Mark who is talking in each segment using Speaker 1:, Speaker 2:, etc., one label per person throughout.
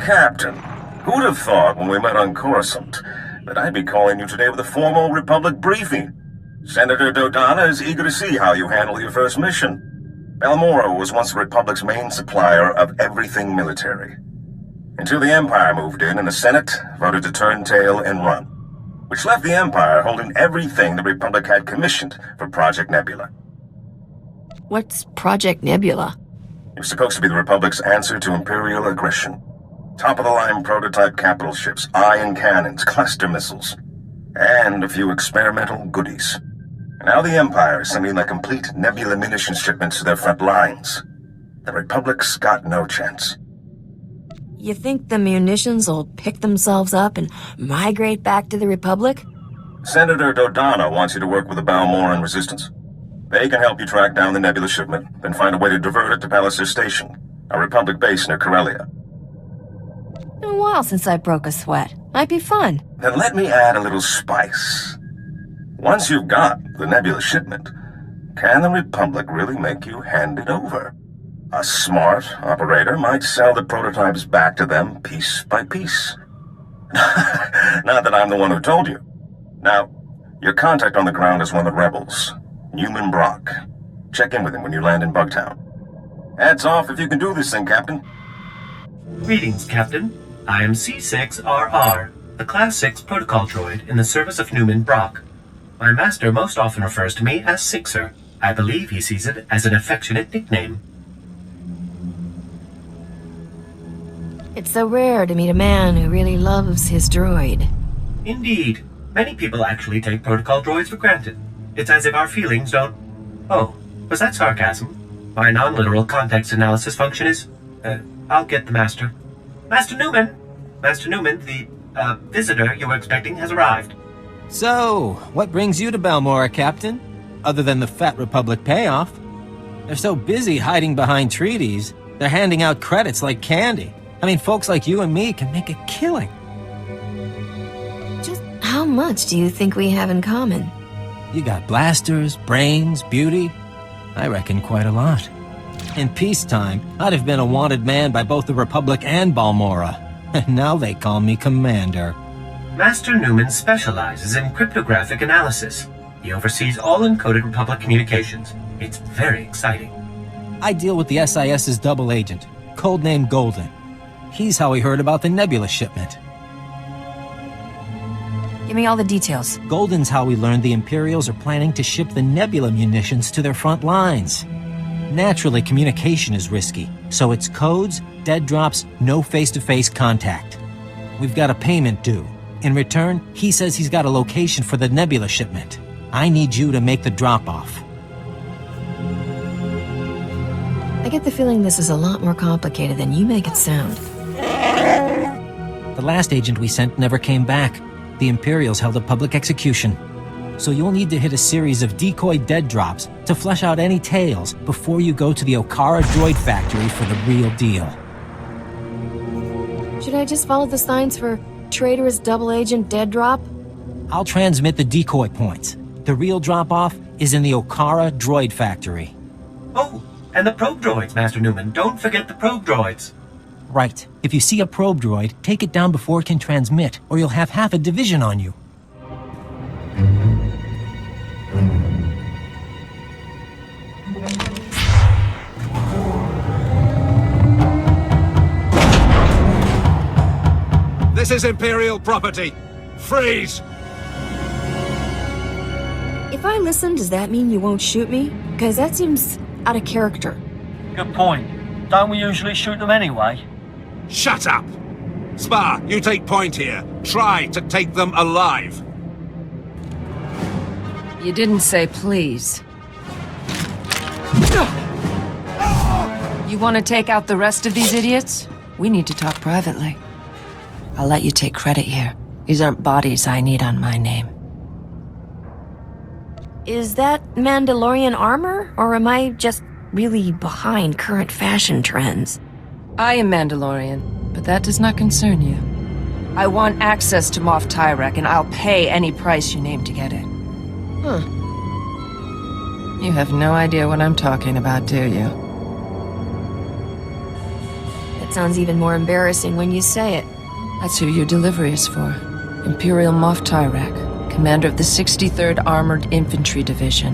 Speaker 1: Captain, who'd have thought when we met on Coruscant that I'd be calling you today with a formal Republic briefing? Senator Dodonna is eager to see how you handle your first mission. Balmorra was once the Republic's main supplier of everything military. Until the Empire moved in and the Senate voted to turn tail and run, which left the Empire holding everything the Republic had commissioned for Project Nebula.
Speaker 2: What's Project Nebula?
Speaker 1: It was supposed to be the Republic's answer to Imperial aggression. Top-of-the-line prototype capital ships, ion cannons, cluster missiles, and a few experimental goodies. And now the Empire is sending their complete Nebula munitions shipments to their front lines. The Republic's got no chance.
Speaker 2: You think the munitions will pick themselves up and migrate back to the Republic?
Speaker 1: Senator Dodonna wants you to work with the Balmorran Resistance. They can help you track down the Nebula shipment, then find a way to divert it to Palliser Station, a Republic base near Corellia.
Speaker 2: Been a while since I broke a sweat. Might be fun.
Speaker 1: Then let me add a little spice. Once you've got the Nebula shipment, can the Republic really make you hand it over? A smart operator might sell the prototypes back to them piece by piece. Not that I'm the one who told you. Now, your contact on the ground is one of the rebels, Newman Brock. Check in with him when you land in Bugtown. Hats off if you can do this thing, Captain.
Speaker 3: Greetings, Captain. I am C6RR, the Class 6 protocol droid in the service of Newman Brock. My master most often refers to me as Sixer. I believe he sees it as an affectionate nickname.
Speaker 2: It's so rare to meet a man who really loves his droid.
Speaker 3: Indeed. Many people actually take protocol droids for granted. It's as if our feelings don't... Oh, was that sarcasm? My non-literal context analysis function is... I'll get the master. Master Newman! Master Newman, the, visitor you were expecting has arrived.
Speaker 4: So, what brings you to Balmorra, Captain? Other than the Fat Republic payoff? They're so busy hiding behind treaties, they're handing out credits like candy. I mean, folks like you and me can make a killing.
Speaker 2: Just how much do you think we have in common?
Speaker 4: You got blasters, brains, beauty. I reckon quite a lot. In peacetime, I'd have been a wanted man by both the Republic and Balmorra. And now they call me Commander.
Speaker 3: Master Newman specializes in cryptographic analysis. He oversees all encoded Republic communications. It's very exciting.
Speaker 4: I deal with the SIS's double agent, codename Golden. He's how he heard about the Nebula shipment.
Speaker 2: Give me all the details.
Speaker 4: Golden's how we learned the Imperials are planning to ship the Nebula munitions to their front lines. Naturally, communication is risky, so it's codes, dead drops, no face-to-face contact. We've got a payment due. In return, he says he's got a location for the Nebula shipment. I need you to make the drop-off.
Speaker 2: I get the feeling this is a lot more complicated than you make it sound.
Speaker 4: The last agent we sent never came back. The Imperials held a public execution. So you'll need to hit a series of decoy dead drops to flesh out any tales before you go to the Okara droid factory for the real deal.
Speaker 2: Should I just follow the signs for traitorous double agent dead drop?
Speaker 4: I'll transmit the decoy points. The real drop-off is in the Okara droid factory.
Speaker 3: Oh, and the probe droids, Master Newman. Don't forget the probe droids.
Speaker 4: Right. If you see a probe droid, take it down before it can transmit, or you'll have half a division on you.
Speaker 5: This is Imperial property. Freeze!
Speaker 2: If I listen, does that mean you won't shoot me? Because that seems out of character.
Speaker 6: Good point. Don't we usually shoot them anyway?
Speaker 5: Shut up! Spar, you take point here. Try to take them alive.
Speaker 7: You didn't say please. You want to take out the rest of these idiots? We need to talk privately. I'll let you take credit here. These aren't bodies I need on my name.
Speaker 2: Is that Mandalorian armor, or am I just really behind current fashion trends?
Speaker 7: I am Mandalorian, but that does not concern you. I want access to Moff Tyrek, and I'll pay any price you name to get it.
Speaker 2: Huh.
Speaker 7: You have no idea what I'm talking about, do you?
Speaker 2: That sounds even more embarrassing when you say it.
Speaker 7: That's who your delivery is for. Imperial Moff Tyrak, commander of the 63rd Armored Infantry Division.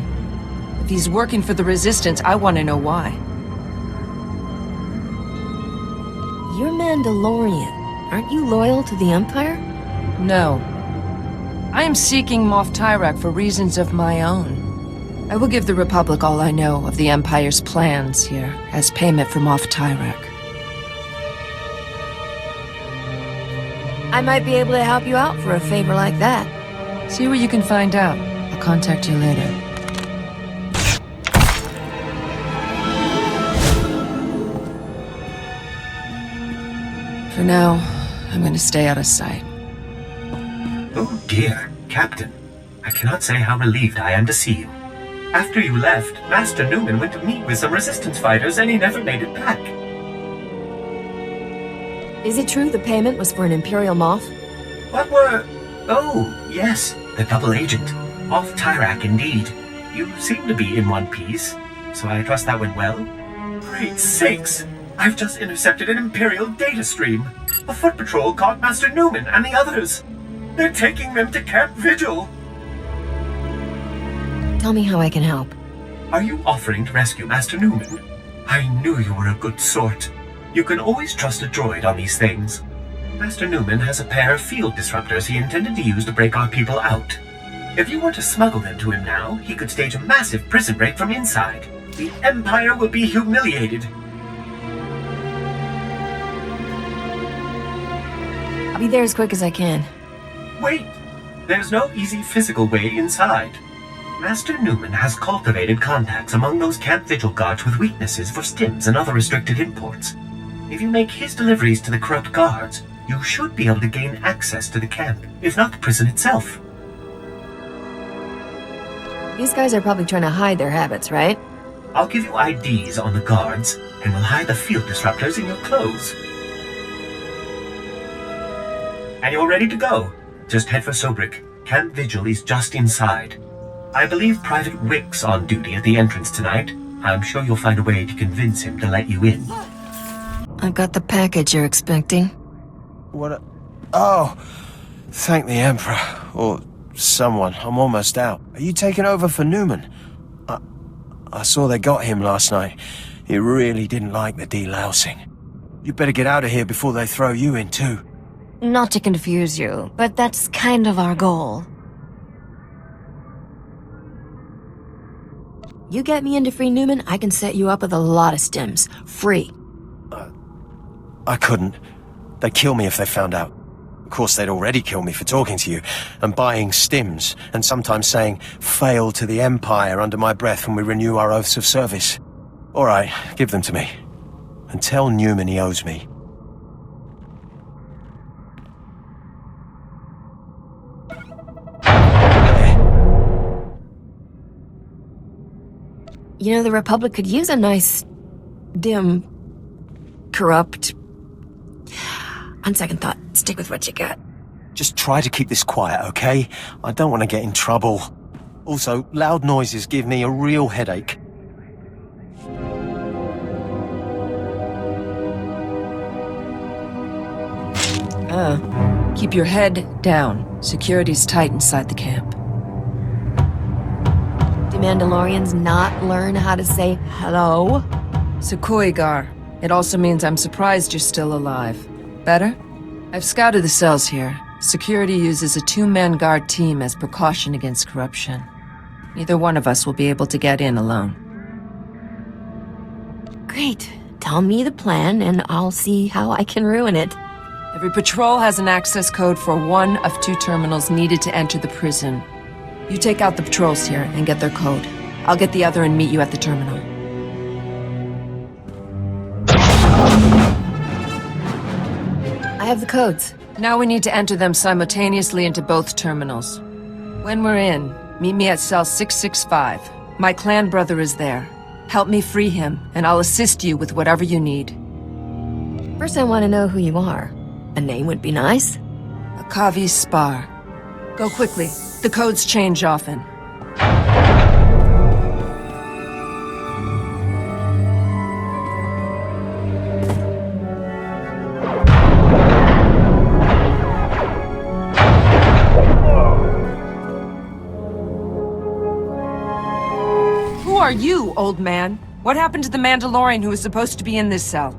Speaker 7: If he's working for the Resistance, I want to know why.
Speaker 2: You're Mandalorian. Aren't you loyal to the Empire?
Speaker 7: No. I am seeking Moff Tyrak for reasons of my own. I will give the Republic all I know of the Empire's plans here, as payment for Moff Tyrak.
Speaker 2: I might be able to help you out for a favor like that.
Speaker 7: See what you can find out. I'll contact you later. For now, I'm gonna stay out of sight.
Speaker 3: Oh dear, Captain. I cannot say how relieved I am to see you. After you left, Master Newman went to meet with some Resistance fighters and he never made it back.
Speaker 2: Is it true the payment was for an Imperial Moff?
Speaker 3: What were... Oh, yes, the double agent. Moff Tyrak, indeed. You seem to be in one piece, so I trust that went well. Great sakes! I've just intercepted an Imperial data stream. A foot patrol caught Master Newman and the others. They're taking them to Camp Vigil.
Speaker 2: Tell me how I can help.
Speaker 3: Are you offering to rescue Master Newman? I knew you were a good sort. You can always trust a droid on these things. Master Newman has a pair of field disruptors he intended to use to break our people out. If you were to smuggle them to him now, he could stage a massive prison break from inside. The Empire will be humiliated.
Speaker 2: I'll be there as quick as I can.
Speaker 3: Wait! There's no easy physical way inside. Master Newman has cultivated contacts among those Camp Vigil guards with weaknesses for stims and other restricted imports. If you make his deliveries to the corrupt guards, you should be able to gain access to the camp, if not the prison itself.
Speaker 2: These guys are probably trying to hide their habits, right?
Speaker 3: I'll give you IDs on the guards, and we'll hide the field disruptors in your clothes. And you're ready to go. Just head for Sobrik. Camp Vigil is just inside. I believe Private Wick's on duty at the entrance tonight. I'm sure you'll find a way to convince him to let you in.
Speaker 2: I've got the package you're expecting.
Speaker 8: What? Oh, thank the Emperor. Or someone. I'm almost out. Are you taking over for Newman? I saw they got him last night. He really didn't like the delousing. You better get out of here before they throw you in too.
Speaker 2: Not to confuse you, but that's kind of our goal. You get me into Free Newman, I can set you up with a lot of stims. Free.
Speaker 8: I couldn't. They'd kill me if they found out. Of course, they'd already kill me for talking to you, and buying stims, and sometimes saying, "Fail to the Empire," under my breath when we renew our oaths of service. All right, give them to me. And tell Newman he owes me.
Speaker 2: You know, the Republic could use a nice, dim, corrupt... On second thought, stick with what you got.
Speaker 8: Just try to keep this quiet, okay? I don't want to get in trouble. Also, loud noises give me a real headache.
Speaker 7: Keep your head down. Security's tight inside the camp.
Speaker 2: Do Mandalorians not learn how to say hello?
Speaker 7: Sukoigar. It also means I'm surprised you're still alive. Better? I've scouted the cells here. Security uses a two-man guard team as precaution against corruption. Neither one of us will be able to get in alone.
Speaker 2: Great. Tell me the plan, and I'll see how I can ruin it.
Speaker 7: Every patrol has an access code for one of two terminals needed to enter the prison. You take out the patrols here and get their code. I'll get the other and meet you at the terminal.
Speaker 2: I have the codes.
Speaker 7: Now we need to enter them simultaneously into both terminals. When we're in, meet me at cell 665. My clan brother is there. Help me free him, and I'll assist you with whatever you need.
Speaker 2: First, I want to know who you are. A name would be nice.
Speaker 7: Akavi Spar. Go quickly. The codes change often. are you, old man? What happened to the Mandalorian who was supposed to be in this cell?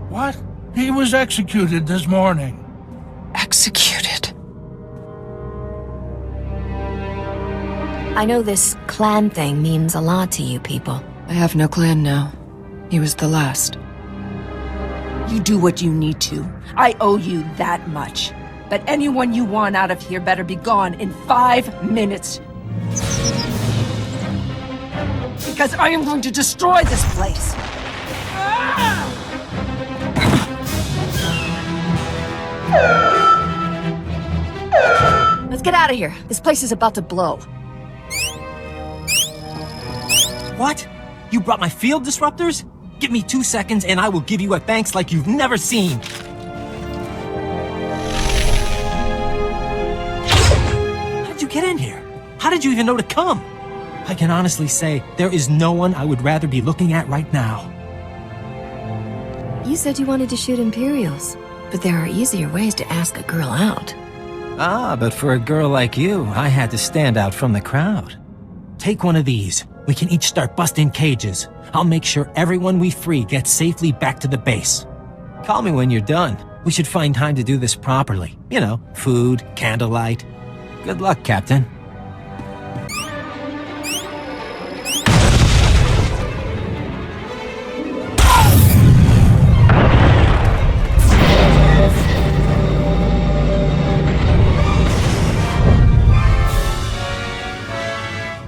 Speaker 9: What? He was executed this morning.
Speaker 7: Executed?
Speaker 2: I know this clan thing means a lot to you people.
Speaker 7: I have no clan now. He was the last. You do what you need to. I owe you that much. But anyone you want out of here better be gone in 5 minutes. Because I am going to destroy this place.
Speaker 2: Let's get out of here. This place is about to blow.
Speaker 4: What? You brought my field disruptors? Give me 2 seconds and I will give you a thanks like you've never seen. How did you get in here? How did you even know to come? I can honestly say there is no one I would rather be looking at right now.
Speaker 2: You said you wanted to shoot Imperials, but there are easier ways to ask a girl out.
Speaker 4: Ah, but for a girl like you, I had to stand out from the crowd. Take one of these. We can each start busting cages. I'll make sure everyone we free gets safely back to the base. Call me when you're done. We should find time to do this properly. You know, food, candlelight. Good luck, Captain.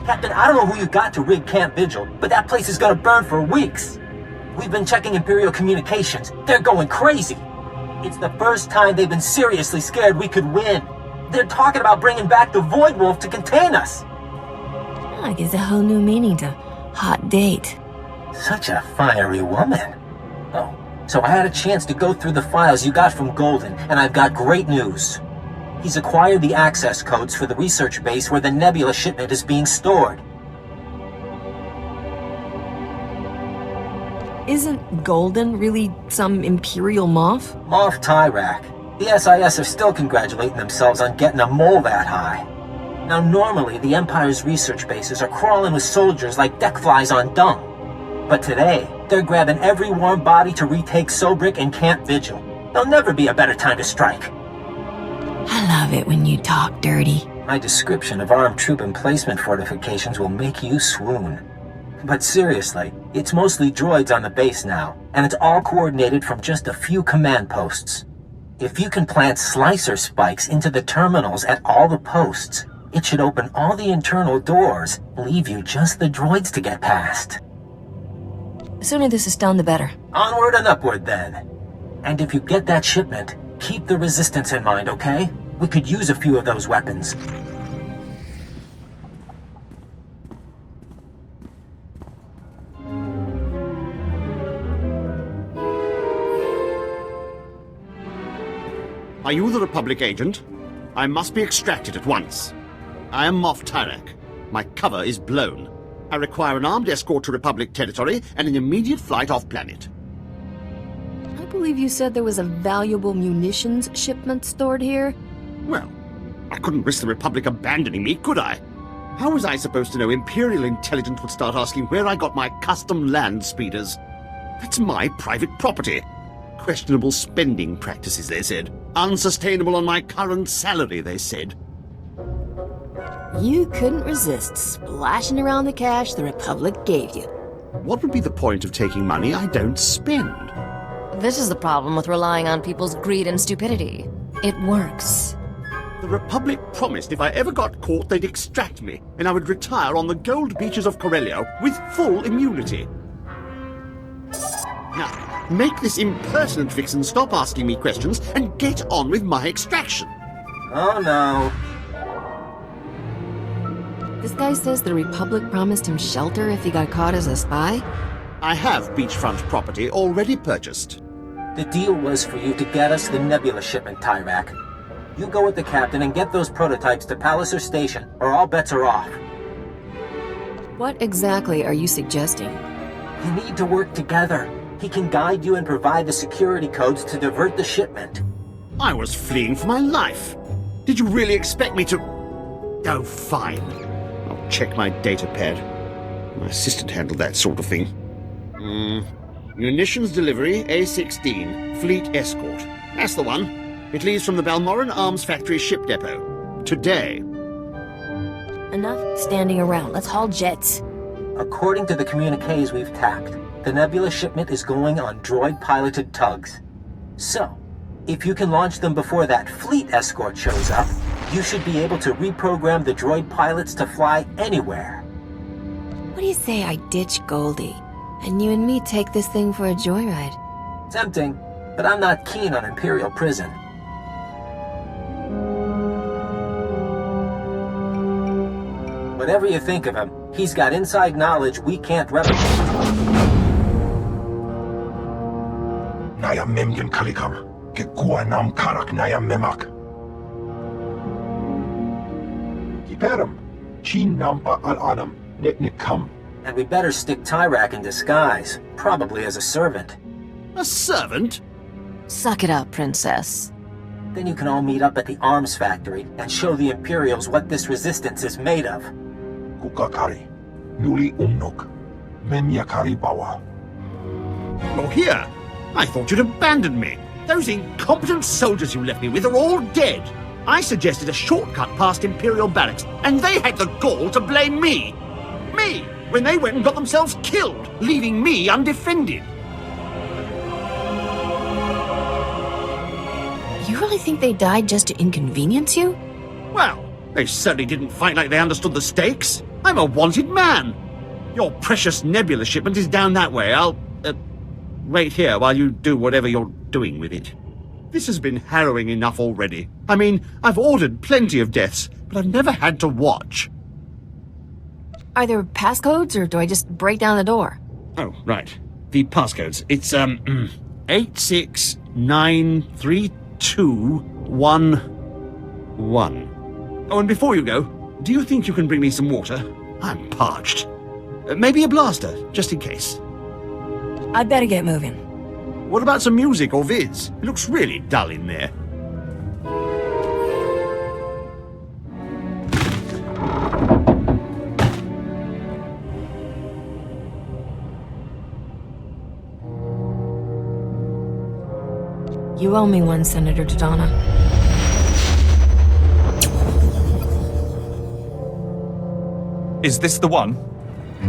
Speaker 10: Captain, I don't know who you got to rig Camp Vigil, but that place is gonna burn for weeks. We've been checking Imperial communications. They're going crazy. It's the first time they've been seriously scared we could win. They're talking about bringing back the Void Wolf to contain us.
Speaker 2: That gives a whole new meaning to hot date.
Speaker 10: Such a fiery woman. Oh, so I had a chance to go through the files you got from Golden, and I've got great news. He's acquired the access codes for the research base where the Nebula shipment is being stored.
Speaker 2: Isn't Golden really some Imperial Moff?
Speaker 10: Moff Tyrak. The SIS are still congratulating themselves on getting a mole that high. Now normally the Empire's research bases are crawling with soldiers like deck flies on dung. But today, they're grabbing every warm body to retake Sobrik and Camp Vigil. There'll never be a better time to strike.
Speaker 2: I love it when you talk dirty.
Speaker 10: My description of armed troop emplacement fortifications will make you swoon. But seriously, it's mostly droids on the base now, and it's all coordinated from just a few command posts. If you can plant slicer spikes into the terminals at all the posts, it should open all the internal doors, leave you just the droids to get past.
Speaker 2: The sooner this is done, the better.
Speaker 10: Onward and upward, then. And if you get that shipment, keep the Resistance in mind, okay? We could use a few of those weapons.
Speaker 11: Are you the Republic agent? I must be extracted at once. I am Moff Tyrak. My cover is blown. I require an armed escort to Republic territory and an immediate flight off-planet.
Speaker 2: I believe you said there was a valuable munitions shipment stored here.
Speaker 11: Well, I couldn't risk the Republic abandoning me, could I? How was I supposed to know Imperial intelligence would start asking where I got my custom land speeders? That's my private property. Questionable spending practices, they said. Unsustainable on my current salary, they said.
Speaker 2: You couldn't resist splashing around the cash the Republic gave you.
Speaker 11: What would be the point of taking money I don't spend?
Speaker 12: This is the problem with relying on people's greed and stupidity. It works.
Speaker 11: The Republic promised if I ever got caught, they'd extract me, and I would retire on the gold beaches of Corellia with full immunity. Now, make this impertinent vixen stop asking me questions and get on with my extraction.
Speaker 10: Oh no.
Speaker 2: This guy says the Republic promised him shelter if he got caught as a spy?
Speaker 11: I have beachfront property already purchased.
Speaker 10: The deal was for you to get us the Nebula shipment, Tyrak. You go with the captain and get those prototypes to Palliser Station, or all bets are off.
Speaker 2: What exactly are you suggesting?
Speaker 10: You need to work together. He can guide you and provide the security codes to divert the shipment.
Speaker 11: I was fleeing for my life. Did you really expect me to... Oh, fine. I'll check my datapad. My assistant handled that sort of thing. Munitions delivery, A-16, Fleet Escort. That's the one. It leaves from the Balmoral Arms Factory ship depot. Today.
Speaker 12: Enough standing around. Let's haul jets.
Speaker 10: According to the communiques we've tapped, the Nebula shipment is going on droid-piloted tugs. So, if you can launch them before that fleet escort shows up, you should be able to reprogram the droid pilots to fly anywhere.
Speaker 2: What do you say I ditch Goldie, and you and me take this thing for a joyride?
Speaker 10: Tempting, but I'm not keen on Imperial prison. Whatever you think of him, he's got inside knowledge we can't replicate.
Speaker 13: Naya memyan kalikam, ke nam karak naya memak. Kiperam, chin nampa al-anam, neknikam.
Speaker 10: And we better stick Tyrak in disguise, probably as a servant.
Speaker 11: A servant?
Speaker 12: Suck it up, princess.
Speaker 10: Then you can all meet up at the arms factory and show the Imperials what this resistance is made of.
Speaker 13: Kukakari, Nuli umnuk, Menyakari bawa.
Speaker 11: You're here. I thought you'd abandoned me. Those incompetent soldiers you left me with are all dead. I suggested a shortcut past Imperial barracks, and they had the gall to blame me. Me, when they went and got themselves killed, leaving me undefended.
Speaker 2: You really think they died just to inconvenience you?
Speaker 11: Well, they certainly didn't fight like they understood the stakes. I'm a wanted man. Your precious Nebula shipment is down that way. I'll, wait here while you do whatever you're doing with it. This has been harrowing enough already. I mean, I've ordered plenty of deaths, but I've never had to watch.
Speaker 2: Are there passcodes, or do I just break down the door?
Speaker 11: Oh, right. The passcodes. It's, 86932111. Oh, and before you go, do you think you can bring me some water? I'm parched. Maybe a blaster, just in case.
Speaker 2: I'd better get moving.
Speaker 11: What about some music or vids? It looks really dull in there.
Speaker 2: You owe me one, Senator Dodonna.
Speaker 14: Is this the one?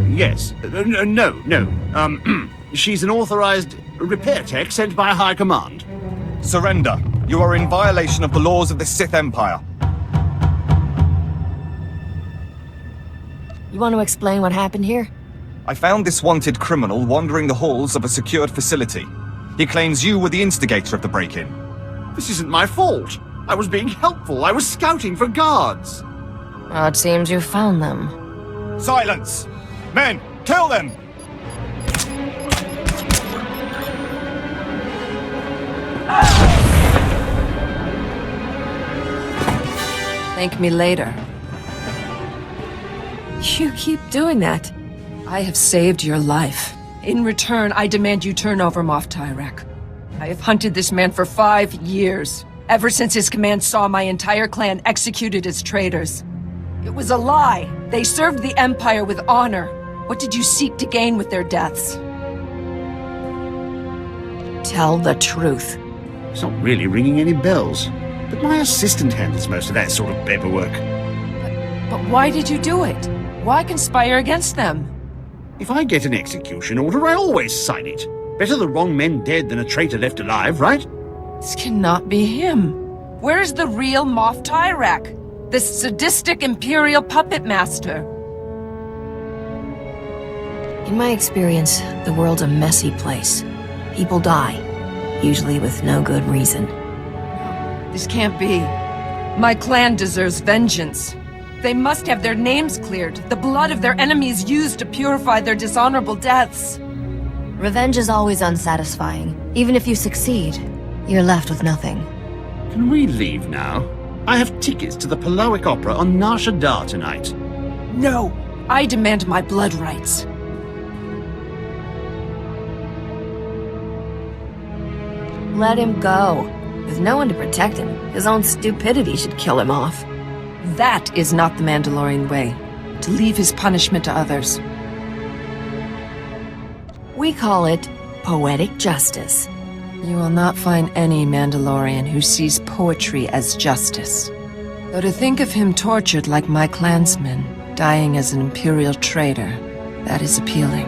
Speaker 11: Yes. No. She's an authorized repair tech sent by High Command.
Speaker 14: Surrender. You are in violation of the laws of the Sith Empire.
Speaker 2: You want to explain what happened here?
Speaker 14: I found this wanted criminal wandering the halls of a secured facility. He claims you were the instigator of the break-in.
Speaker 11: This isn't my fault. I was being helpful. I was scouting for guards.
Speaker 12: Well, it seems you found them.
Speaker 14: Silence! Men, kill them!
Speaker 7: Thank me later.
Speaker 2: You keep doing that.
Speaker 7: I have saved your life. In return, I demand you turn over Moff Tyrak. I have hunted this man for 5 years, ever since his command saw my entire clan executed as traitors. It was a lie. They served the Empire with honor. What did you seek to gain with their deaths?
Speaker 2: Tell the truth.
Speaker 11: It's not really ringing any bells. But my assistant handles most of that sort of paperwork.
Speaker 7: But why did you do it? Why conspire against them?
Speaker 11: If I get an execution order, I always sign it. Better the wrong men dead than a traitor left alive, right?
Speaker 7: This cannot be him. Where is the real Moff Tyrak? This sadistic Imperial puppet master?
Speaker 2: In my experience, the world's a messy place. People die, usually with no good reason.
Speaker 7: This can't be. My clan deserves vengeance. They must have their names cleared, the blood of their enemies used to purify their dishonorable deaths.
Speaker 12: Revenge is always unsatisfying. Even if you succeed, you're left with nothing.
Speaker 11: Can we leave now? I have tickets to the Palawic Opera on Nar Shaddaa tonight.
Speaker 7: No! I demand my blood rights.
Speaker 2: Let him go. With no one to protect him, his own stupidity should kill him off.
Speaker 7: That is not the Mandalorian way. To leave his punishment to others.
Speaker 2: We call it poetic justice.
Speaker 7: You will not find any Mandalorian who sees poetry as justice. Though to think of him tortured like my clansman, dying as an Imperial traitor, that is appealing.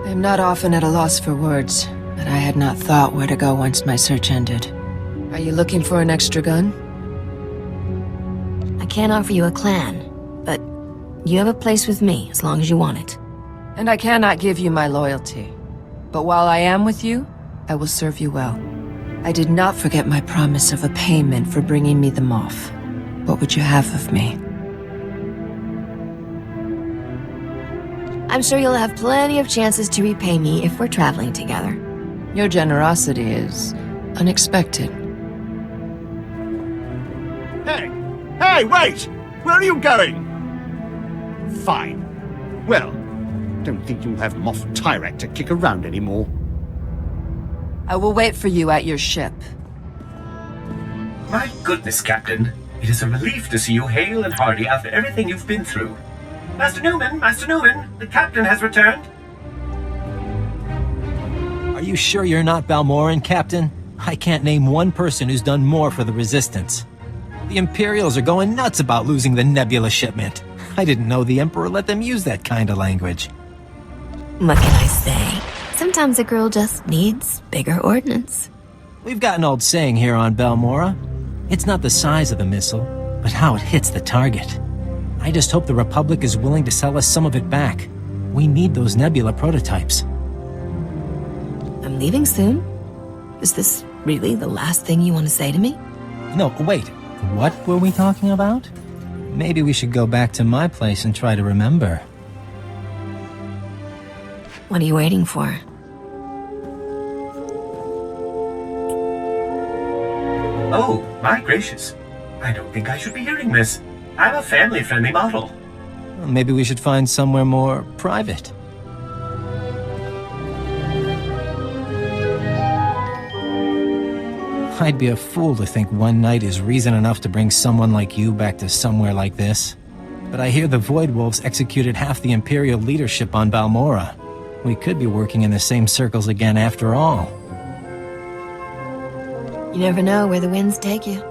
Speaker 7: I am not often at a loss for words, but I had not thought where to go once my search ended. Are you looking for an extra gun?
Speaker 2: I can't offer you a clan, but you have a place with me as long as you want it.
Speaker 7: And I cannot give you my loyalty. But while I am with you, I will serve you well. I did not forget my promise of a payment for bringing me the Moff. What would you have of me?
Speaker 2: I'm sure you'll have plenty of chances to repay me if we're traveling together.
Speaker 7: Your generosity is unexpected.
Speaker 11: Hey! Hey, wait! Where are you going? Fine. Well, don't think you'll have Moff Tyrek to kick around anymore.
Speaker 7: I will wait for you at your ship.
Speaker 3: My goodness, Captain. It is a relief to see you hale and hearty after everything you've been through. Master Newman, the Captain has returned.
Speaker 4: Are you sure you're not Balmoran, Captain? I can't name one person who's done more for the Resistance. The Imperials are going nuts about losing the Nebula shipment. I didn't know the Emperor let them use that kind of language.
Speaker 2: What can I say? Sometimes a girl just needs bigger ordnance.
Speaker 4: We've got an old saying here on Balmora. It's not the size of the missile, but how it hits the target. I just hope the Republic is willing to sell us some of it back. We need those Nebula prototypes.
Speaker 2: I'm leaving soon. Is this really the last thing you want to say to me?
Speaker 4: No, wait. What were we talking about? Maybe we should go back to my place and try to remember.
Speaker 2: What are you waiting for?
Speaker 3: Oh, my gracious. I don't think I should be hearing this. I'm a family-friendly model.
Speaker 4: Maybe we should find somewhere more private. I'd be a fool to think one night is reason enough to bring someone like you back to somewhere like this. But I hear the Void Wolves executed half the Imperial leadership on Balmora. We could be working in the same circles again after all.
Speaker 2: You never know where the winds take you.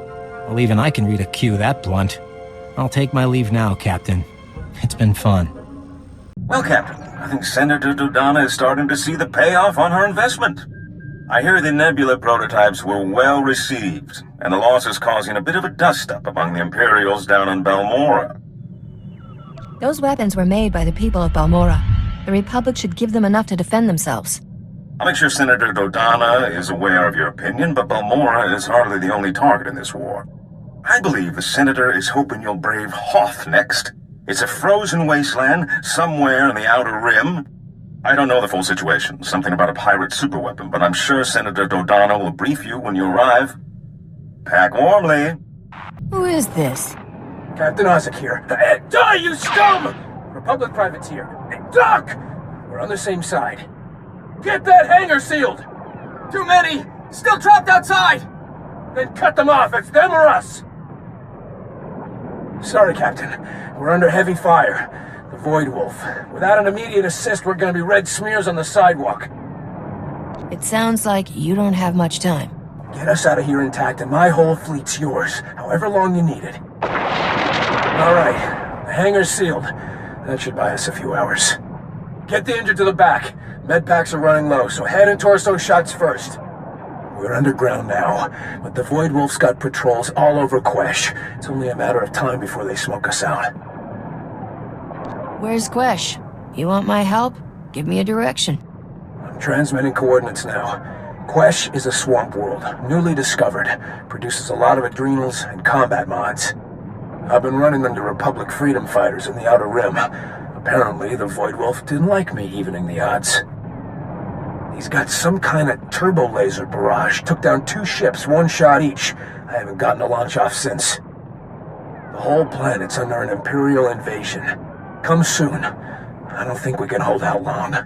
Speaker 4: Well, even I can read a cue that blunt. I'll take my leave now, Captain. It's been fun.
Speaker 1: Well, Captain, I think Senator Dodonna is starting to see the payoff on her investment. I hear the Nebula prototypes were well received, and the loss is causing a bit of a dust-up among the Imperials down on Balmora.
Speaker 2: Those weapons were made by the people of Balmora. The Republic should give them enough to defend themselves.
Speaker 1: I'll make sure Senator Dodonna is aware of your opinion, but Balmora is hardly the only target in this war. I believe the Senator is hoping you'll brave Hoth next. It's a frozen wasteland somewhere in the Outer Rim. I don't know the full situation, something about a pirate superweapon, but I'm sure Senator Dodonna will brief you when you arrive. Pack warmly.
Speaker 2: Who is this?
Speaker 15: Captain Ozek here. Die, you scum! Republic privateer. Duck! We're on the same side. Get that hangar sealed! Too many! Still trapped outside! Then cut them off, it's them or us! Sorry, Captain. We're under heavy fire. The Void Wolf. Without an immediate assist, we're gonna be red smears on the sidewalk.
Speaker 2: It sounds like you don't have much time.
Speaker 15: Get us out of here intact and my whole fleet's yours, however long you need it. Alright, the hangar's sealed. That should buy us a few hours. Get the injured to the back. Med packs are running low, so head and torso shots first. We're underground now, but the Void Wolf's got patrols all over Quesh. It's only a matter of time before they smoke us out.
Speaker 2: Where's Quesh? You want my help? Give me a direction.
Speaker 15: I'm transmitting coordinates now. Quesh is a swamp world, newly discovered. Produces a lot of adrenals and combat mods. I've been running under Republic freedom fighters in the Outer Rim. Apparently, the Void Wolf didn't like me evening the odds. He's got some kind of turbo laser barrage. Took down 2 ships, 1 shot each. I haven't gotten a launch off since. The whole planet's under an Imperial invasion. Come soon. I don't think we can hold out long.